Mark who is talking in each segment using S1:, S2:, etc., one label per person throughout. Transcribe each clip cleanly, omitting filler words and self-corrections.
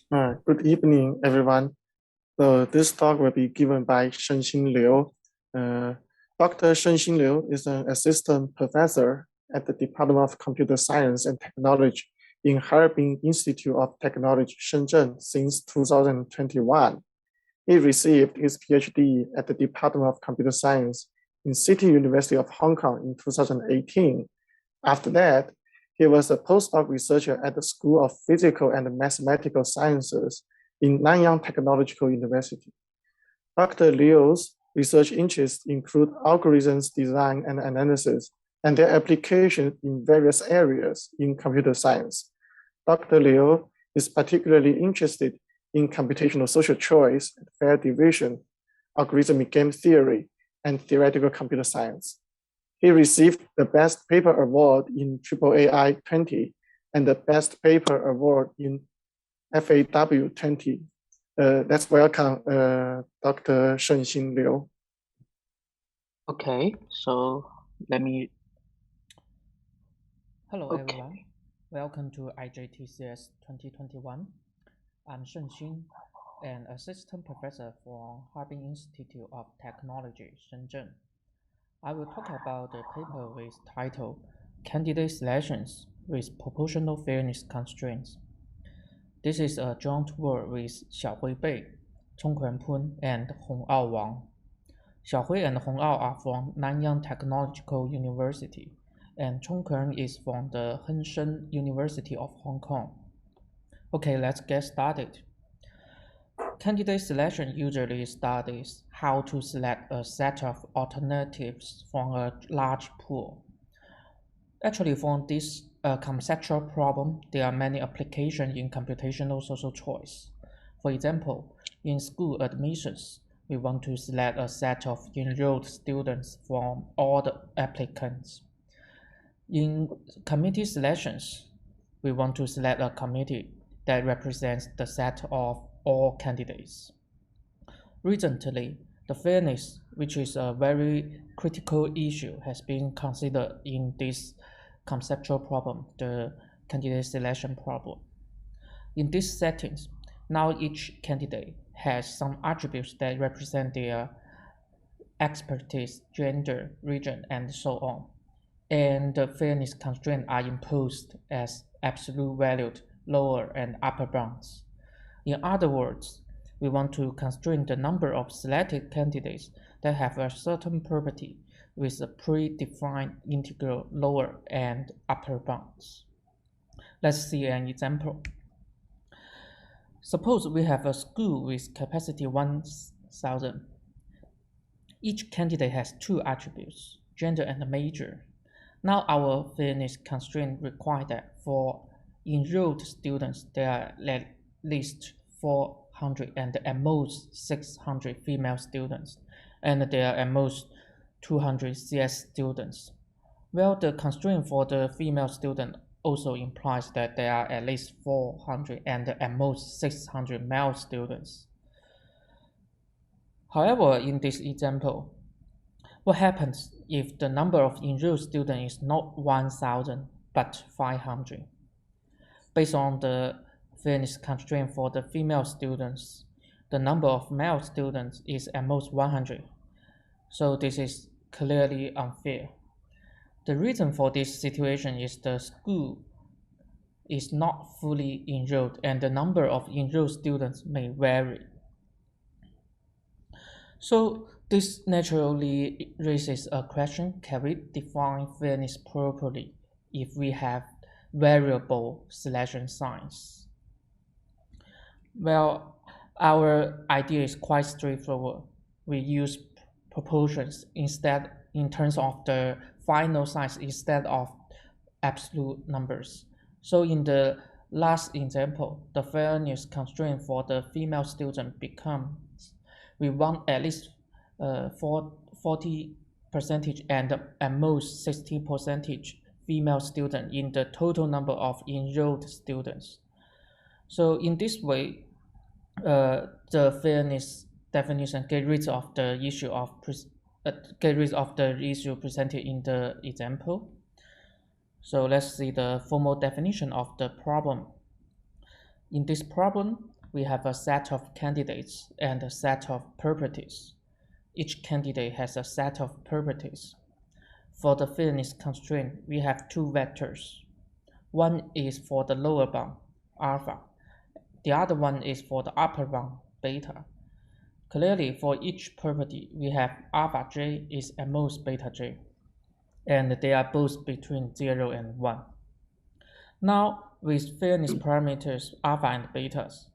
S1: Good evening, everyone. This talk will be given by ShengXinLiu. Dr. ShengXinLiu is an assistant professor at the Department of Computer Science and Technology in Harbin Institute of Technology, Shenzhen, since 2021. He received his PhD at the Department of Computer Science in City University of Hong Kong in 2018. After that, he was a postdoc researcher at the School of Physical and Mathematical Sciences in Nanyang Technological University. Dr. Liu's research interests include algorithms design and analysis and their application in various areas in computer science. Dr. Liu is particularly interested in computational social choice, fair division, algorithmic game theory, and theoretical computer science. He received the Best Paper Award in AAAI 20 and the Best Paper Award in FAW 20. Let's welcome Dr. ShengXinLiu.
S2: Okay, so let me...
S3: Hello everyone, welcome to IJTCS 2021. I'm Shengxin, an assistant professor for Harbin Institute of Technology, Shenzhen. I will talk about the paper with title Candidate Selections with Proportional Fairness Constraints. This is a joint work with Xiaohui Bei, Chongquan Pun, and Hongao Wang. Xiaohui and Hongao are from Nanyang Technological University, and Chongquan is from the Shengxin University of Hong Kong. Okay, let's get started. Candidate selection usually studies how to select a set of alternatives from a large pool. Actually, for this conceptual problem, there are many applications in computational social choice. For example, in school admissions, we want to select a set of enrolled students from all the applicants. In committee selections, we want to select a committee that represents the set of all candidates. Recently, the fairness, which is a very critical issue, has been considered in this conceptual problem, the candidate selection problem. In these settings, now each candidate has some attributes that represent their expertise, gender, region, and so on. And the fairness constraints are imposed as absolute valued lower and upper bounds. In other words, we want to constrain the number of selected candidates that have a certain property with a predefined integral lower and upper bounds. Let's see an example. Suppose we have a school with capacity 1,000. Each candidate has two attributes, gender and major. Now our fairness constraint requires that for enrolled students, there are at least 400 and at most 600 female students, and there are at most 200 CS students. Well, the constraint for the female student also implies that there are at least 400 and at most 600 male students. However, in this example, what happens if the number of enrolled students is not 1,000 but 500? Based on the fairness constraint for the female students, the number of male students is at most 100. So this is clearly unfair. The reason for this situation is the school is not fully enrolled and the number of enrolled students may vary. So this naturally raises a question: can we define fairness properly if we have variable selection signs? Well, our idea is quite straightforward. We use proportions instead in terms of the final size instead of absolute numbers. So in the last example, the fairness constraint for the female student becomes we want at least 40% and at most 60% female students in the total number of enrolled students. So in this way, the fairness definition get rid of the issue presented in the example. So let's see the formal definition of the problem. In this problem, we have a set of candidates and a set of properties. Each candidate has a set of properties. For the fairness constraint, we have two vectors. One is for the lower bound, alpha. The other one is for the upper bound, beta. Clearly, for each property, we have alpha j is at most beta j, and they are both between 0 and 1. Now, with fairness parameters alpha and betas,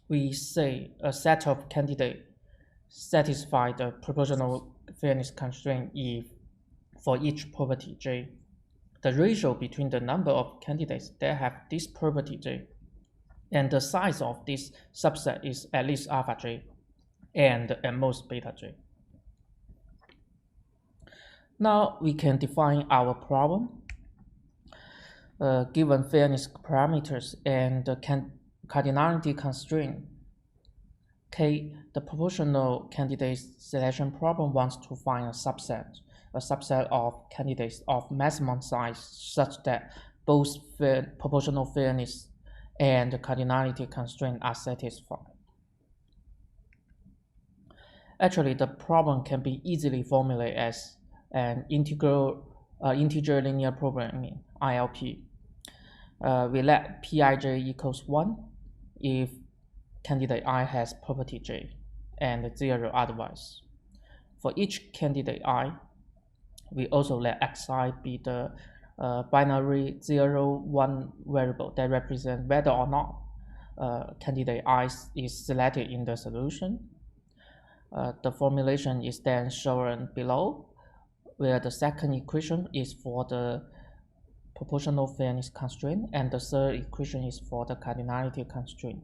S3: we say a set of candidates satisfy the proportional fairness constraint if for each property j, the ratio between the number of candidates that have this property j and the size of this subset is at least alpha j and at most beta j. Now we can define our problem. Given fairness parameters and the cardinality constraint, K, the proportional candidate selection problem wants to find a subset of candidates of maximum size such that both proportional fairness and cardinality constraint are satisfied. Actually, the problem can be easily formulated as an integer linear programming, ILP. We let Pij equals 1 if candidate I has property j and 0 otherwise. For each candidate I, we also let xi be the binary 0-1 variable that represents whether or not candidate I is selected in the solution. The formulation is then shown below, where the second equation is for the proportional fairness constraint and the third equation is for the cardinality constraint.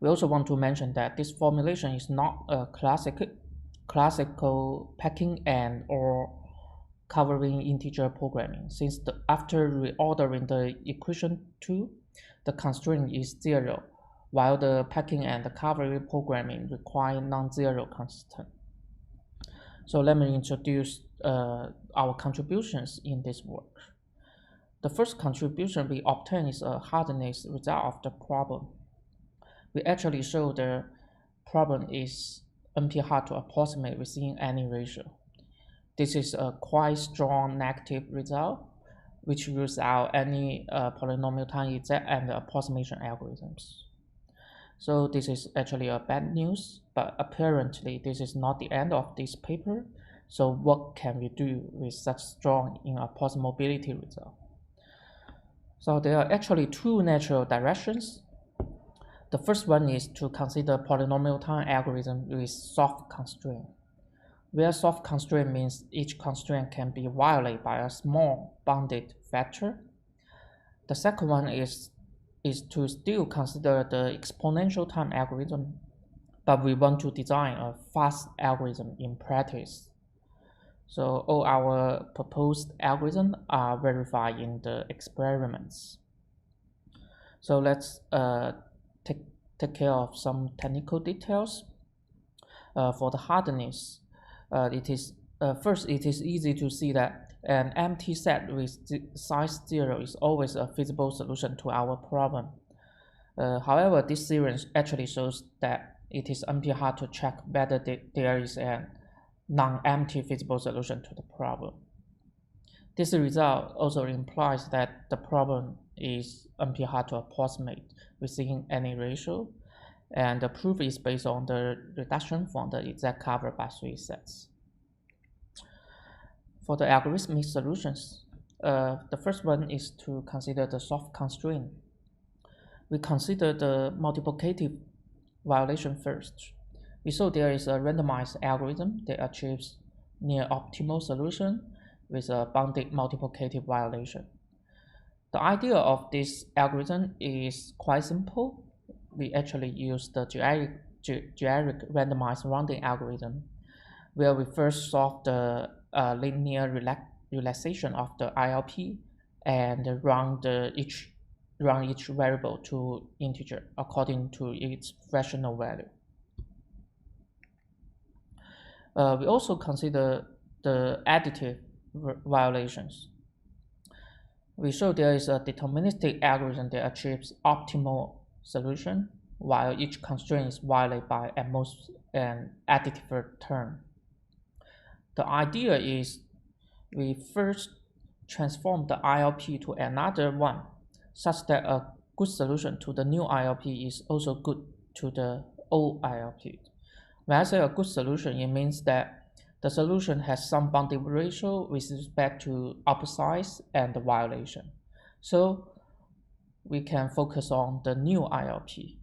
S3: We also want to mention that this formulation is not a classical packing and or covering integer programming, since after reordering the equation 2, the constraint is 0, while the packing and the covering programming require non-zero constant. So let me introduce our contributions in this work. The first contribution we obtain is a hardness result of the problem. We actually show the problem is NP hard to approximate within any ratio. This is a quite strong negative result, which rules out any polynomial time exact and approximation algorithms. So this is actually a bad news, but apparently this is not the end of this paper. So what can we do with such strong inapproximability result? So there are actually two natural directions. The first one is to consider polynomial time algorithm with soft constraint, where soft constraint means each constraint can be violated by a small bounded factor. The second one is to still consider the exponential time algorithm, but we want to design a fast algorithm in practice. So all our proposed algorithms are verified in the experiments. So let's take care of some technical details. For the hardness, first it is easy to see that an empty set with size 0 is always a feasible solution to our problem. However, this theorem actually shows that it is NP hard to check whether there is a non-empty feasible solution to the problem. This result also implies that the problem is NP hard to approximate within any ratio, and the proof is based on the reduction from the exact cover by 3 sets. For the algorithmic solutions, the first one is to consider the soft constraint. We consider the multiplicative violation first. We saw there is a randomized algorithm that achieves near optimal solution with a bounded multiplicative violation. The idea of this algorithm is quite simple. We actually use the generic randomized rounding algorithm, where we first solve the linear relaxation of the ILP and run each variable to integer according to its fractional value. We also consider the additive violations. We show there is a deterministic algorithm that achieves optimal solution, while each constraint is violated by at most an additive term. The idea is we first transform the ILP to another one, such that a good solution to the new ILP is also good to the old ILP. When I say a good solution, it means that the solution has some bounding ratio with respect to output size and the violation. So we can focus on the new ILP,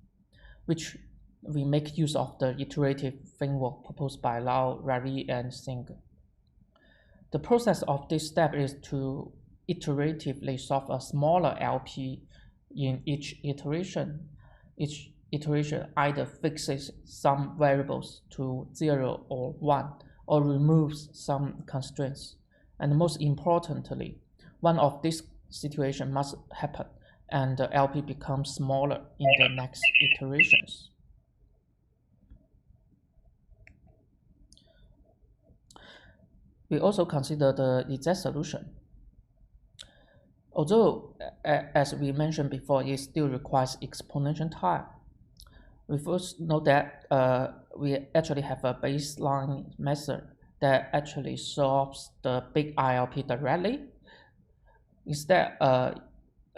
S3: which we make use of the iterative framework proposed by Lau, Rari, and Singh. The process of this step is to iteratively solve a smaller LP in each iteration. Each iteration either fixes some variables to 0 or 1 or removes some constraints. And most importantly, one of these situations must happen and the LP becomes smaller in the next iterations. We also consider the exact solution. Although, as we mentioned before, it still requires exponential time. We first know that we actually have a baseline method that actually solves the big ILP directly. Instead,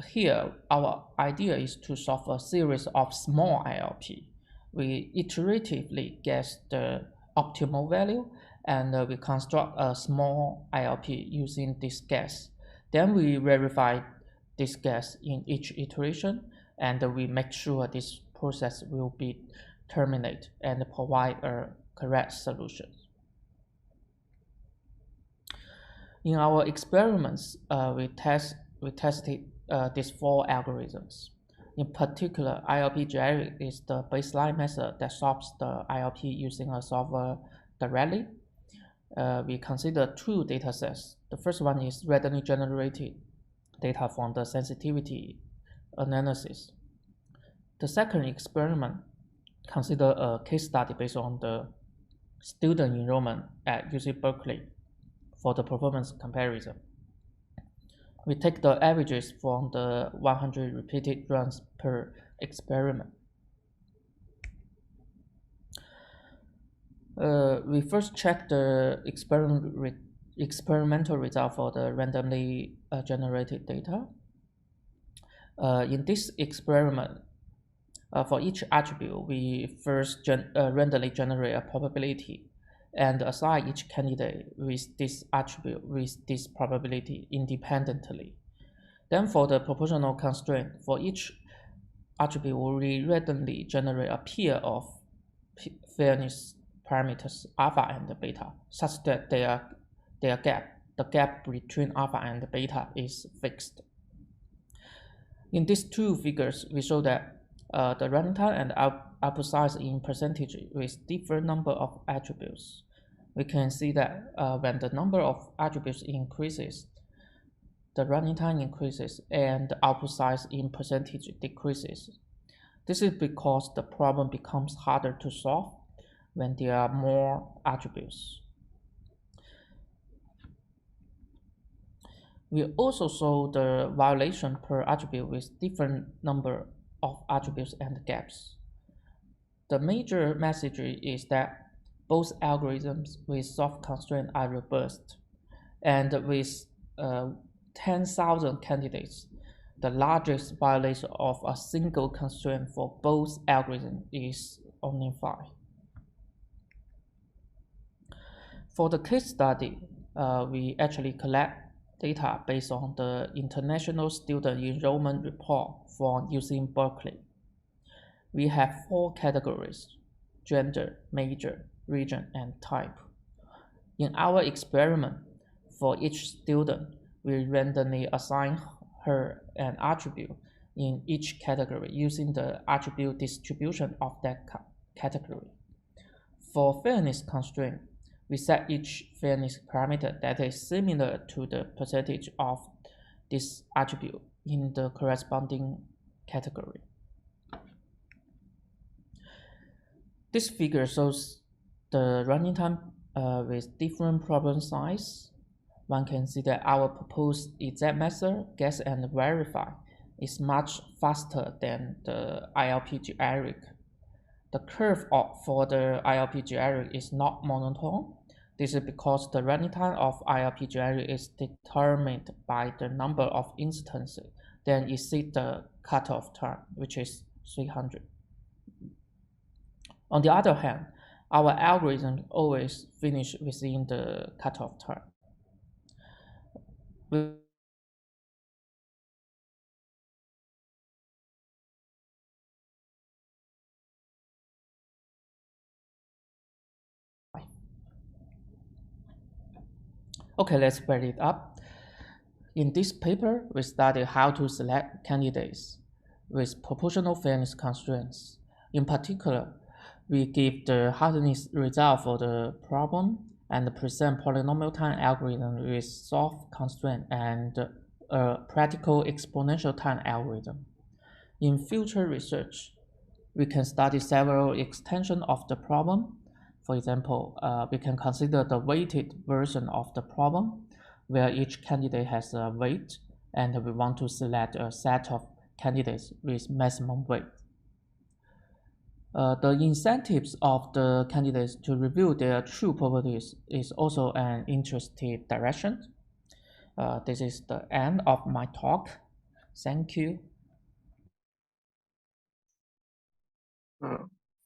S3: here, our idea is to solve a series of small ILP. We iteratively guess the optimal value, and we construct a small ILP using this guess. Then we verify this guess in each iteration, and we make sure this process will be terminated and provide a correct solution. In our experiments, we tested these 4 algorithms. In particular, ILP generic is the baseline method that solves the ILP using a solver directly. We consider 2 data sets. The first one is randomly generated data from the sensitivity analysis. The second experiment consider a case study based on the student enrollment at UC Berkeley for the performance comparison. We take the averages from the 100 repeated runs per experiment. We first check the experimental result for the randomly generated data. In this experiment, for each attribute, we first randomly generate a probability and assign each candidate with this attribute with this probability independently. Then for the proportional constraint, for each attribute, we randomly generate a pair of fairness parameters alpha and beta, such that the gap between alpha and beta is fixed. In these 2 figures, we show that the running time and output size in percentage with different number of attributes. We can see that when the number of attributes increases, the running time increases and the output size in percentage decreases. This is because the problem becomes harder to solve when there are more attributes. We also show the violation per attribute with different number of attributes and gaps. The major message is that both algorithms with soft constraint are robust, and with 10,000 candidates, the largest violation of a single constraint for both algorithms is only 5. For the case study, we actually collect data based on the International Student Enrollment Report from UC Berkeley. We have 4 categories: gender, major, region, and type. In our experiment, for each student, we randomly assign her an attribute in each category using the attribute distribution of that category. For fairness constraint, we set each fairness parameter that is similar to the percentage of this attribute in the corresponding category. This figure shows the running time with different problem size. One can see that our proposed exact method guess and verify is much faster than the ILP generic. The curve for the ILP generic is not monotone. This is because the running time of ILP generic is determined by the number of instances that exceed the cutoff time, which is 300. On the other hand, our algorithm always finish within the cutoff time. Okay, let's break it up. In this paper, we study how to select candidates with proportional fairness constraints. In particular, we give the hardness result for the problem and present polynomial time algorithm with soft constraint and a practical exponential time algorithm. In future research, we can study several extensions of the problem. For example, we can consider the weighted version of the problem, where each candidate has a weight, and we want to select a set of candidates with maximum weight. The incentives of the candidates to review their true properties is also an interesting direction. This is the end of my talk. Thank you.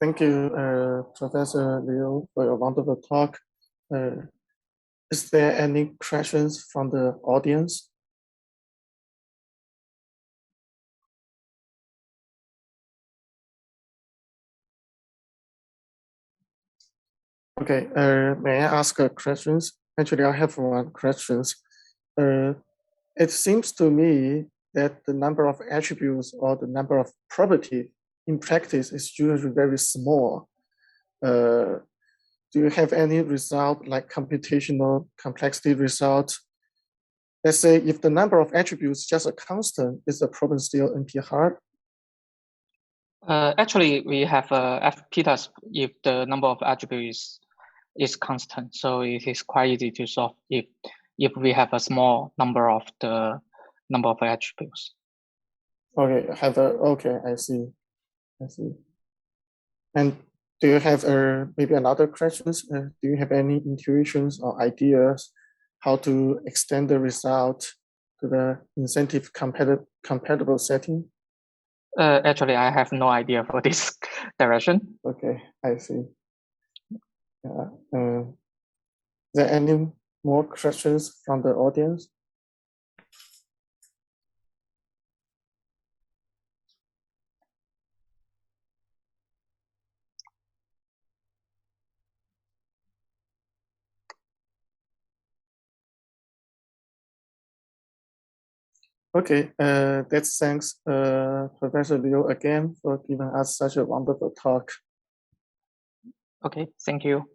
S1: Thank you, Professor Liu, for your wonderful talk. Is there any questions from the audience? Okay, may I ask questions? Actually, I have one question. It seems to me that the number of attributes or the number of property in practice is usually very small. Do you have any result like computational complexity result? Let's say if the number of attributes just a constant, is the problem still NP hard?
S2: Actually, we have FP-test if the number of attributes is constant, so it is quite easy to solve if we have a small number of the number of attributes.
S1: Okay, okay, I see. And do you have maybe another questions? Do you have any intuitions or ideas how to extend the result to the incentive compatible setting?
S2: Actually, I have no idea for this direction.
S1: Okay, I see. Is there any more questions from the audience? Okay, that's thanks Professor Liu again for giving us such a wonderful talk.
S2: Okay, thank you.